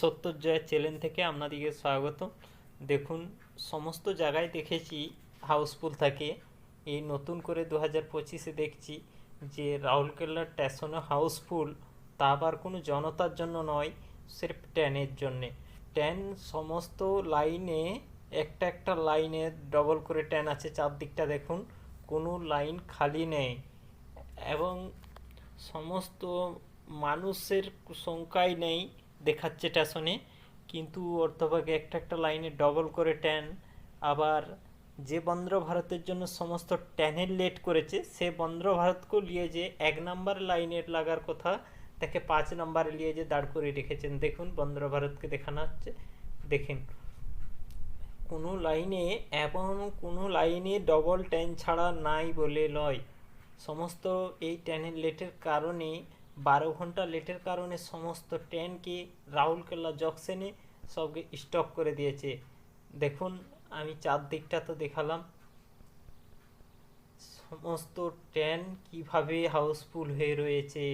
সত্যজয় channel থেকে আপনাদেরকে স্বাগত। দেখুন, সমস্ত জায়গায় দেখেছি হাউসফুল থাকে। এই নতুন করে 2025-এ দেখছি যে রাউরকেল্লা স্টেশনে হাউসফুল। তা আবার কোনো জনতার জন্য নয়, স্রেফ ট্রেনের জন্যে। ট্রেন সমস্ত লাইনে, একটা একটা লাইনে ডবল করে ট্রেন আছে। চারদিকটা দেখুন, কোনো লাইন খালি নেই এবং সমস্ত মানুষের সংখ্যাই নেই দেখাচ্ছে স্টেশনে, কিন্তু অর্ধভাগে একটা একটা লাইনে ডবল করে ট্রেন। আবার যে বন্দর ভারতের জন্য সমস্ত ট্রেনের লেট করেছে, সে বন্দর ভারতকেও নিয়ে যে 1 নম্বর লাইনের লাগার কথা, তাকে 5 নম্বরে নিয়ে যে দাঁড় করে রেখেছেন। দেখুন, বন্দর ভারতকে দেখানো হচ্ছে, দেখেন কোনো লাইনে, এবং কোনো লাইনে ডবল ট্রেন ছাড়া নাই বলে নয়। সমস্ত এই ট্রেনের লেটের কারণে, 12 ঘন্টা লেটের কারণে সমস্ত ট্রেনকে রাউরকেল্লা জংশনে সবকে স্টপ করে দিয়েছে। দেখুন, আমি চারদিকটা তো দেখালাম, সমস্ত ট্রেন কিভাবে হাউসফুল হয়ে রয়েছে।